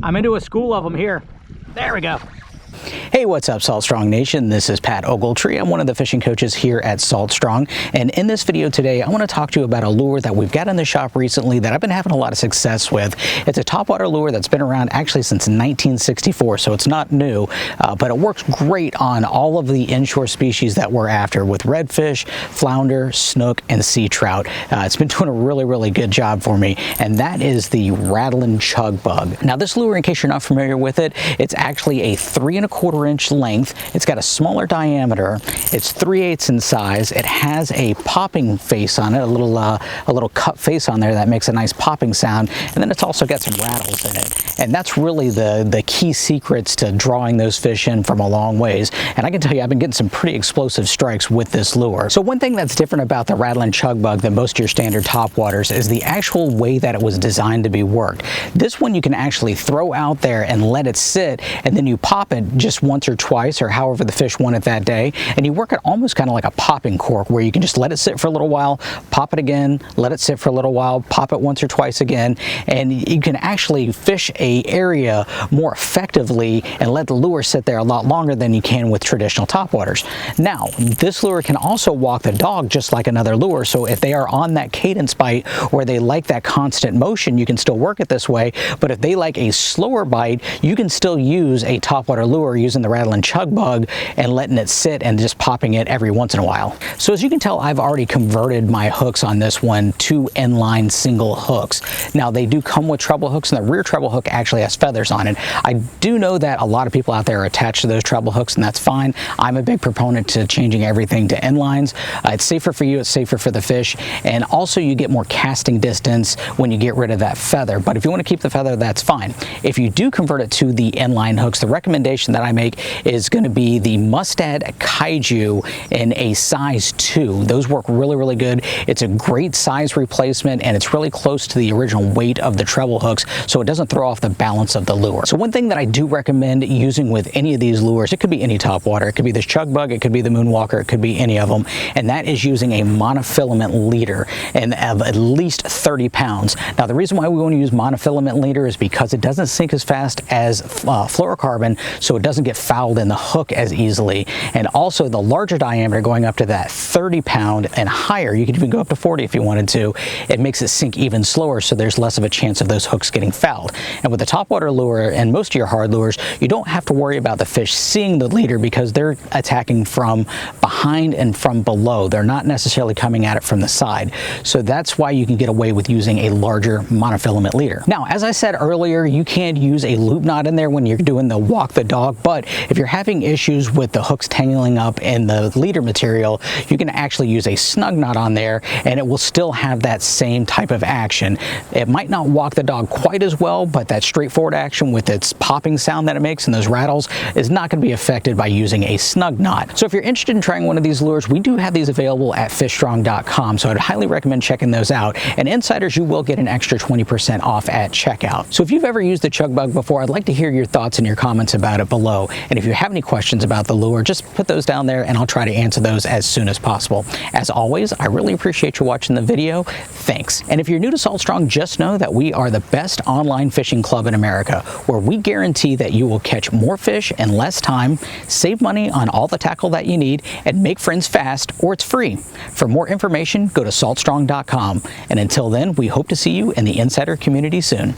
I'm into a school of them here. There we go. Hey, what's up, Salt Strong Nation? This is Pat Ogletree. I'm one of the fishing coaches here at Salt Strong, and in this video today, I want to talk to you about a lure that we've got in the shop recently that I've been having a lot of success with. It's a topwater lure that's been around actually since 1964, so it's not new, but it works great on all of the inshore species that we're after with redfish, flounder, snook, and sea trout. It's been doing a really good job for me, and that is the Rattlin Chug Bug. Now, this lure, in case you're not familiar with it, it's actually a 3 1/4 inch length. It's got a smaller diameter. It's 3/8 in size. It has a popping face on it, a little cut face on there that makes a nice popping sound. And then it's also got some rattles in it. And that's really the key secrets to drawing those fish in from a long ways. And I can tell you, I've been getting some pretty explosive strikes with this lure. So one thing that's different about the Rattlin Chug Bug than most of your standard topwaters is the actual way that it was designed to be worked. This one you can actually throw out there and let it sit, and then you pop it just once or twice or however the fish want it that day, and you work it almost kind of like a popping cork, where you can just let it sit for a little while, pop it again, let it sit for a little while, pop it once or twice again, and you can actually fish a area more effectively and let the lure sit there a lot longer than you can with traditional topwaters. Now, this lure can also walk the dog just like another lure, so if they are on that cadence bite or they like that constant motion, you can still work it this way. But if they like a slower bite, you can still use a topwater lure using the Rattlin Chug Bug and letting it sit and just popping it every once in a while. So as you can tell, I've already converted my hooks on this one to inline single hooks. Now, they do come with treble hooks, and the rear treble hook actually has feathers on it. I do know that a lot of people out there are attached to those treble hooks, and that's fine. I'm a big proponent to changing everything to inlines. It's safer for you, it's safer for the fish, and also you get more casting distance when you get rid of that feather. But if you want to keep the feather, that's fine. If you do convert it to the inline hooks, the recommendation that I make is going to be the Mustad Kaiju in a size 2. Those work really good. It's a great size replacement, and it's really close to the original weight of the treble hooks, so it doesn't throw off the balance of the lure. So one thing that I do recommend using with any of these lures, it could be any topwater, it could be this Chug Bug, it could be the Moonwalker, it could be any of them, and that is using a monofilament leader and of at least 30 pounds. Now, the reason why we want to use monofilament leader is because it doesn't sink as fast as fluorocarbon, so it doesn't get fouled in the hook as easily. And also the larger diameter, going up to that 30 pound and higher, you could even go up to 40 if you wanted to, it makes it sink even slower, so there's less of a chance of those hooks getting fouled. And with the topwater lure and most of your hard lures, you don't have to worry about the fish seeing the leader because they're attacking from behind and from below. They're not necessarily coming at it from the side. So that's why you can get away with using a larger monofilament leader. Now, as I said earlier, you can use a loop knot in there when you're doing the walk the dog, but if you're having issues with the hooks tangling up in the leader material, you can actually use a snug knot on there, and it will still have that same type of action. It might not walk the dog quite as well, but that straightforward action with its popping sound that it makes and those rattles is not going to be affected by using a snug knot. So if you're interested in trying one of these lures, we do have these available at fishstrong.com, so I'd highly recommend checking those out. And insiders, you will get an extra 20% off at checkout. So if you've ever used the Chug Bug before, I'd like to hear your thoughts and your comments about it below. And if you have any questions about the lure, just put those down there and I'll try to answer those as soon as possible. As always, I really appreciate you watching the video. Thanks. And if you're new to Salt Strong, just know that we are the best online fishing club in America, where we guarantee that you will catch more fish in less time, save money on all the tackle that you need, and make friends fast, or it's free. For more information, go to saltstrong.com. And until then, we hope to see you in the insider community soon.